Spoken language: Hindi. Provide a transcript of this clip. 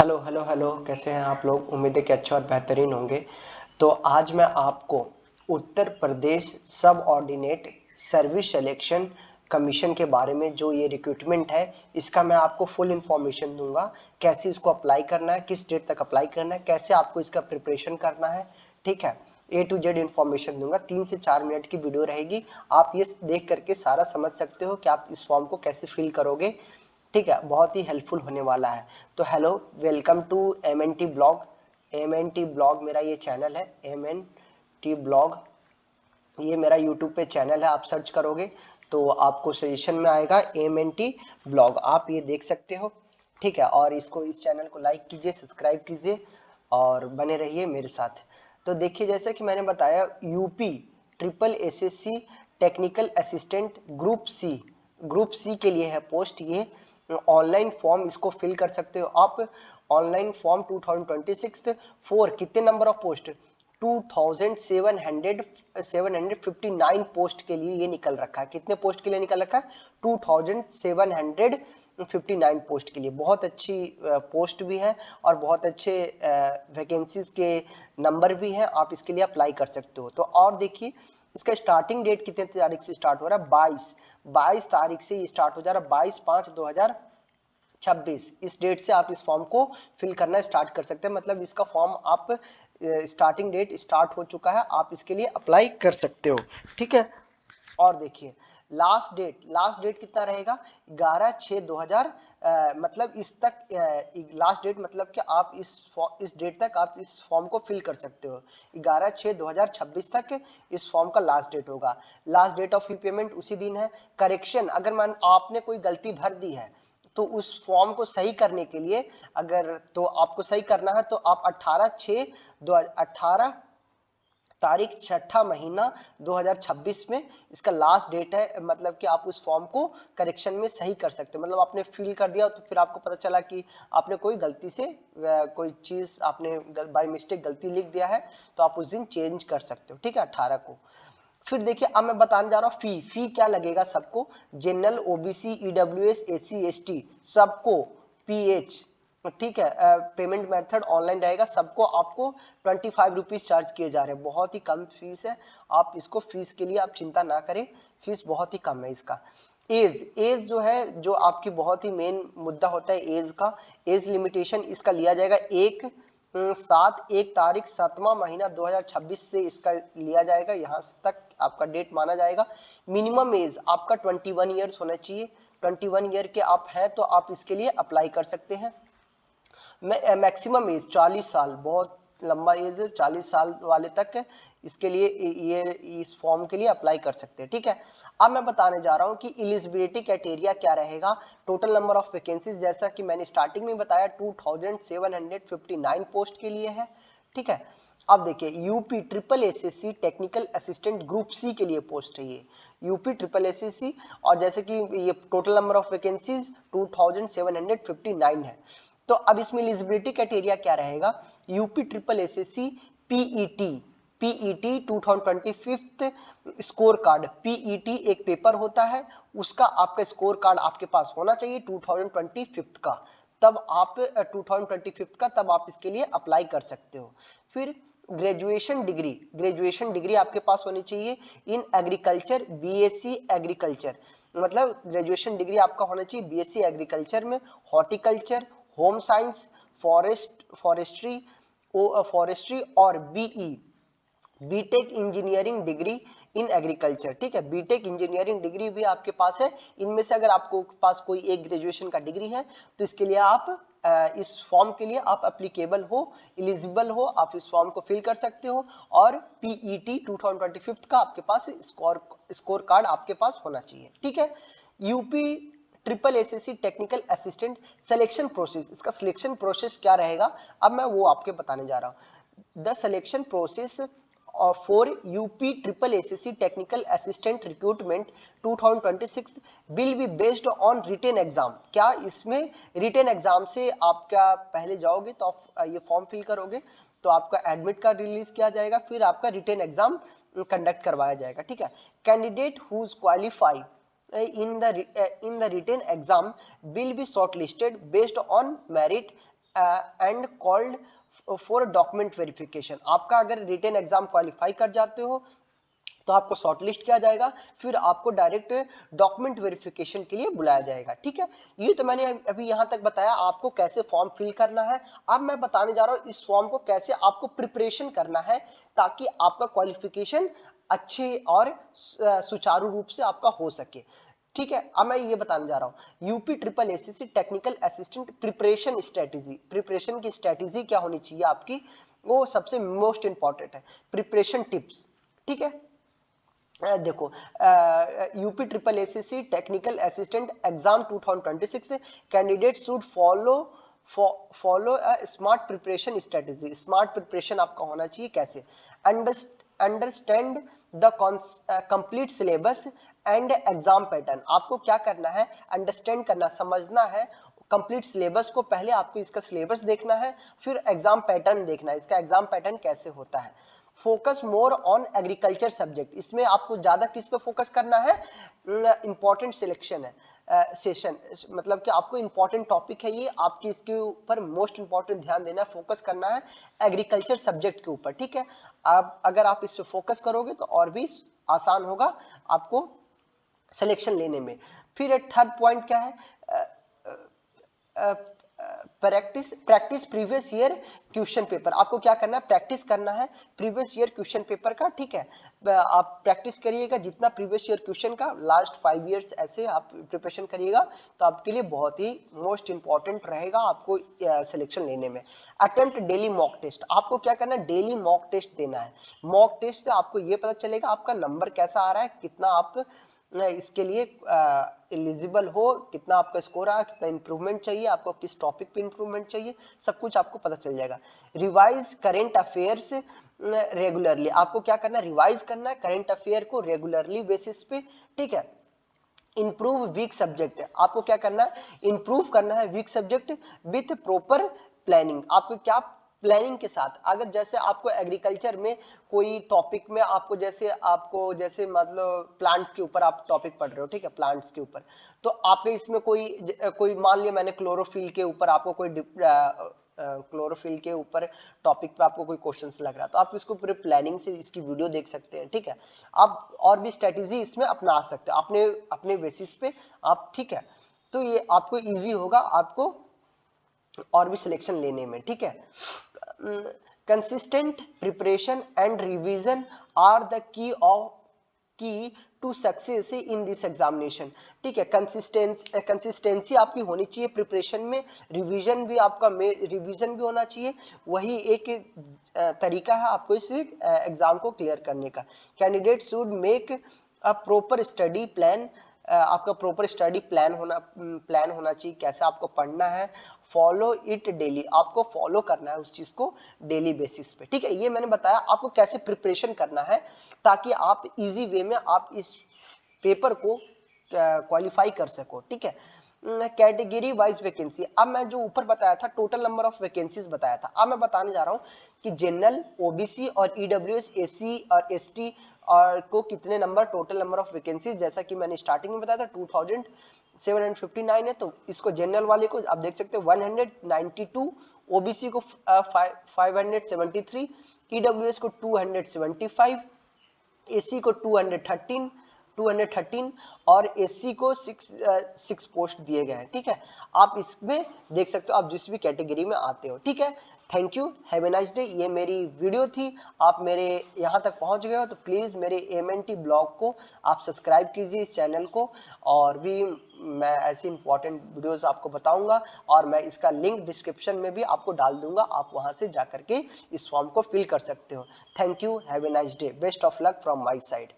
हेलो हेलो हेलो, कैसे हैं आप लोग। उम्मीद है कि अच्छे और बेहतरीन होंगे। तो आज मैं आपको उत्तर प्रदेश सब ऑर्डिनेट सर्विस सिलेक्शन कमीशन के बारे में, जो ये रिक्रूटमेंट है, इसका मैं आपको फुल इन्फॉर्मेशन दूंगा। कैसे इसको अप्लाई करना है, किस डेट तक अप्लाई करना है, कैसे आपको इसका प्रिपरेशन करना है। ठीक है, A to Z इन्फॉर्मेशन दूंगा। 3 से 4 मिनट की वीडियो रहेगी। आप ये देख करके सारा समझ सकते हो कि आप इस फॉर्म को कैसे फिल करोगे। ठीक है, बहुत ही हेल्पफुल होने वाला है। तो hello, welcome to MNT blog. MNT blog मेरा ये चैनल है। MNT ब्लॉग ये मेरा यूट्यूब पे चैनल है। आप सर्च करोगे तो आपको सजेशन में आएगा MNT ब्लॉग, आप ये देख सकते हो। ठीक है, और इस चैनल को लाइक कीजिए, सब्सक्राइब कीजिए और बने रहिए मेरे साथ। तो देखिए, जैसे कि मैंने बताया, UP triple SSC technical assistant group C के लिए है पोस्ट। ये ऑनलाइन फॉर्म इसको फिल कर सकते हो आप। ऑनलाइन फॉर्म 2026 फॉर कितने नंबर ऑफ पोस्ट, 2759 पोस्ट के लिए ये निकल रखा है। कितने पोस्ट के लिए निकल रखा है? 2759 पोस्ट के लिए। बहुत अच्छी पोस्ट भी है और बहुत अच्छे वैकेंसीज के नंबर भी हैं। आप इसके लिए अप्लाई कर सकते हो। तो और देखिए, इसका स्टार्टिंग डेट कितने तारीख से स्टार्ट हो रहा है? 22 तारीख से ये स्टार्ट हो जा रहा है। 22/5/2026 इस डेट से आप इस फॉर्म को फिल करना स्टार्ट कर सकते हैं। मतलब इसका फॉर्म आप स्टार्टिंग डेट स्टार्ट हो चुका है, आप इसके लिए अप्लाई कर सकते हो। ठीक है, और देखिए लास्ट डेट कितना रहेगा? 11/6/2000, मतलब इस तक लास्ट डेट, मतलब कि आप इस डेट तक आप इस फॉर्म को फिल कर सकते हो। 11/6/2026 तक इस फॉर्म का लास्ट डेट होगा। लास्ट डेट ऑफ पेमेंट उसी दिन है। करेक्शन, अगर मान आपने कोई गलती भर दी है तो उस फॉर्म को सही करने के लिए, अगर तो आपको सही करना है तो आप 18 तारीख 6 महीना 2026 में इसका लास्ट डेट है। मतलब कि आप उस फॉर्म को करेक्शन में सही कर सकते हो। मतलब आपने फिल कर दिया तो फिर आपको पता चला कि आपने कोई गलती से कोई चीज आपने बाय मिस्टेक गलती लिख दिया है, तो आप उस दिन चेंज कर सकते हो। ठीक है, 18 को। फिर देखिए, अब मैं बताने जा रहा हूँ फी क्या लगेगा सबको। General, OBC, EWS, SC ST सबको PH। ठीक है, पेमेंट मेथड ऑनलाइन रहेगा। सबको आपको 25 रुपीज चार्ज किए जा रहे हैं। बहुत ही कम फीस है। आप इसको फीस के लिए आप चिंता ना करें, फीस बहुत ही कम है इसका। एज जो है, जो आपकी बहुत ही मेन मुद्दा होता है एज का। एज लिमिटेशन इसका लिया जाएगा 1 7वां महीना 2026 से इसका लिया जाएगा। यहाँ तक आपका डेट माना जाएगा। मिनिमम एज आपका 21 ईयर्स होना चाहिए। 21 ईयर के आप हैं तो आप इसके लिए अप्लाई कर सकते हैं। मैक्सिमम एज 40 साल, बहुत लंबा एज है। 40 साल वाले तक इसके लिए ये इस फॉर्म के लिए अप्लाई कर सकते हैं। ठीक है, अब मैं बताने जा रहा हूं कि एलिजिबिलिटी क्राइटेरिया क्या रहेगा। टोटल नंबर ऑफ वैकेंसीज, जैसा कि मैंने स्टार्टिंग में बताया, 2759 पोस्ट के लिए है। ठीक है, अब देखिए, UP triple SSC technical assistant group C के लिए पोस्ट है ये। यूपी ट्रिपल SSC, और जैसे कि ये टोटल नंबर ऑफ वैकेंसीज 2759 है। तो अब इसमें एलिजिबिलिटी क्राइटेरिया क्या रहेगा? UP triple SSC PET 2025 score card. PET एक पेपर होता है, उसका आपका स्कोर कार्ड आपके पास होना चाहिए 2025 का। तब आप 2025 का तब आप इसके लिए अप्लाई कर सकते हो। फिर ग्रेजुएशन डिग्री आपके पास होनी चाहिए इन एग्रीकल्चर, BSc एग्रीकल्चर। मतलब ग्रेजुएशन डिग्री आपका होना चाहिए BSc एग्रीकल्चर में, हॉर्टिकल्चर, होम साइंस, फॉरेस्ट्री और BTech engineering degree in agriculture. ठीक है, बीटेक इंजीनियरिंग डिग्री भी आपके पास है। इनमें से अगर आपको पास कोई एक ग्रेजुएशन का डिग्री है तो इसके लिए आप इस फॉर्म के लिए आप एप्लीकेबल हो, एलिजिबल हो, आप इस फॉर्म को फिल कर सकते हो। और पीईटी 2025 का आपके पास स्कोर कार्ड आपके पास होना चाहिए। ठीक है, UP triple SSC technical assistant selection process, इसका सिलेक्शन प्रोसेस क्या रहेगा, अब मैं वो आपके बताने जा रहा हूँ। The selection process for UP triple SSC technical assistant recruitment 2026 will be based on written exam. क्या इसमें रिटेन एग्जाम से आप क्या पहले जाओगे तो आप ये फॉर्म फिल करोगे तो आपका एडमिट कार्ड रिलीज किया जाएगा, फिर आपका रिटेन एग्जाम कंडक्ट करवाया जाएगा। ठीक है, candidate whose qualify in the written exam will be shortlisted based on merit and called for document verification. आपका अगर रिटेन एग्जाम क्वालिफाई कर जाते हो तो आपको शॉर्टलिस्ट किया जाएगा, फिर आपको डायरेक्ट डॉक्यूमेंट वेरिफिकेशन के लिए बुलाया जाएगा। ठीक है, ये तो मैंने अभी यहाँ तक बताया आपको कैसे फॉर्म फिल करना है। अब मैं बताने जा रहा हूँ इस फॉर्म को कैसे आपको प्रिपरेशन करना है ताकि आपका क्वालिफिकेशन अच्छे और सुचारू रूप से आपका हो सके। ठीक है, अब मैं ये बताने जा रहा हूँ UP triple SSC technical assistant preparation strategy. Preparation की स्ट्रेटेजी क्या होनी चाहिए आपकी, वो सबसे मोस्ट इंपॉर्टेंट है। प्रिपरेशन टिप्स, ठीक है, देखो UP triple SSC technical assistant exam 2026 candidate should follow a smart preparation strategy. Smart preparation आपका होना चाहिए कैसे, understand the complete syllabus and exam pattern. आपको क्या करना है, अंडरस्टैंड करना, समझना है कंप्लीट सिलेबस को। पहले आपको इसका सिलेबस देखना है, फिर एग्जाम पैटर्न देखना है, इसका एग्जाम पैटर्न कैसे होता है। Focus more on agriculture subject, इसमें आपको ज्यादा किस पे फोकस करना है, इंपॉर्टेंट सिलेक्शन है सेशन, मतलब कि आपको इंपॉर्टेंट टॉपिक है ये, आपकी इसके ऊपर मोस्ट इंपॉर्टेंट ध्यान देना है, फोकस करना है एग्रीकल्चर सब्जेक्ट के ऊपर। ठीक है, अब अगर आप इस पे फोकस करोगे तो और भी आसान होगा आपको सिलेक्शन लेने में। फिर थर्ड पॉइंट क्या है, practice previous year question paper. आपको क्या करना है, प्रैक्टिस करना है प्रीवियस ईयर क्वेश्चन पेपर का। ठीक है, आप प्रैक्टिस करिएगा जितना प्रीवियस ईयर क्वेश्चन का, लास्ट 5 इयर्स ऐसे आप प्रिपरेशन करिएगा तो आपके लिए बहुत ही मोस्ट इंपॉर्टेंट रहेगा आपको सिलेक्शन लेने में। अटेम्प्ट डेली मॉक टेस्ट, आपको क्या करना है, डेली मॉक टेस्ट देना है। मॉक टेस्ट से आपको ये पता चलेगा आपका नंबर कैसा आ रहा है, कितना आप इसके लिए एलिजिबल हो, कितना आपका स्कोर आया, कितना इंप्रूवमेंट चाहिए आपको, किस टॉपिक पे इंप्रूवमेंट चाहिए, सब कुछ आपको पता चल जाएगा। रिवाइज करेंट अफेयर्स रेगुलरली, आपको क्या करना है, रिवाइज करना है करेंट अफेयर को रेगुलरली बेसिस पे। ठीक है, इंप्रूव वीक सब्जेक्ट, आपको क्या करना है, इंप्रूव करना है weak subject with proper planning. आपको क्या प्लानिंग के साथ, अगर जैसे आपको एग्रीकल्चर में कोई टॉपिक में आपको जैसे मतलब प्लांट्स के ऊपर आप टॉपिक पढ़ रहे हो, ठीक है, प्लांट्स के ऊपर, तो आपके इसमें कोई मान लिया मैंने क्लोरोफिल के ऊपर आपको कोई क्लोरोफिल के ऊपर टॉपिक पे आपको कोई क्वेश्चंस लग रहा है तो आप इसको पूरे प्लानिंग से इसकी वीडियो देख सकते हैं। ठीक है, आप और भी स्ट्रेटेजी इसमें अपना सकते हो अपने अपने बेसिस पे आप। ठीक है, तो ये आपको इजी होगा आपको और भी सिलेक्शन लेने में। ठीक है, consistent preparation and revision are the key to success in this examination. ठीक है, कंसिस्टेंसी आपकी होनी चाहिए प्रिपरेशन में, रिवीजन भी आपका रिवीजन भी होना चाहिए, वही एक तरीका है आपको इस एग्जाम को क्लियर करने का। Candidate should make a proper study plan, आपका प्रॉपर स्टडी प्लान होना चाहिए, कैसे आपको पढ़ना है, फॉलो इट डेली, आपको फॉलो करना है उस चीज को डेली बेसिस पे। ठीक है, ये मैंने बताया आपको कैसे प्रिपरेशन करना है ताकि आप इजी वे में आप इस पेपर को क्वालिफाई कर सको। ठीक है, कैटेगरी वाइज वैकेंसी, अब मैं जो ऊपर बताया था टोटल नंबर ऑफ वैकेंसीज बताया था, अब मैं बताने जा रहा हूँ कि जनरल, ओबीसी और ईडब्ल्यूएस, एससी और एसटी और को कितने number, total number of vacancies, जैसा कि मैंने स्टार्टिंग में बताया था 2759 है, तो इसको जनरल वाले को आप देख सकते हो 192, ओबीसी को 573, ईडब्ल्यूएस को 275, एससी को 213 और एससी को 6 पोस्ट दिए गए हैं। ठीक है, आप इसमें देख सकते हो आप जिस भी कैटेगरी में आते हो। ठीक है, thank you, have a nice day. ये मेरी वीडियो थी, आप मेरे यहाँ तक पहुँच गए हो तो प्लीज़ मेरे एमएनटी ब्लॉग को आप सब्सक्राइब कीजिए, इस चैनल को, और भी मैं ऐसी इंपॉर्टेंट वीडियोस आपको बताऊंगा और मैं इसका लिंक डिस्क्रिप्शन में भी आपको डाल दूंगा, आप वहाँ से जा करके इस फॉर्म को फिल कर सकते हो। Thank you, have a nice day, best of luck from my side.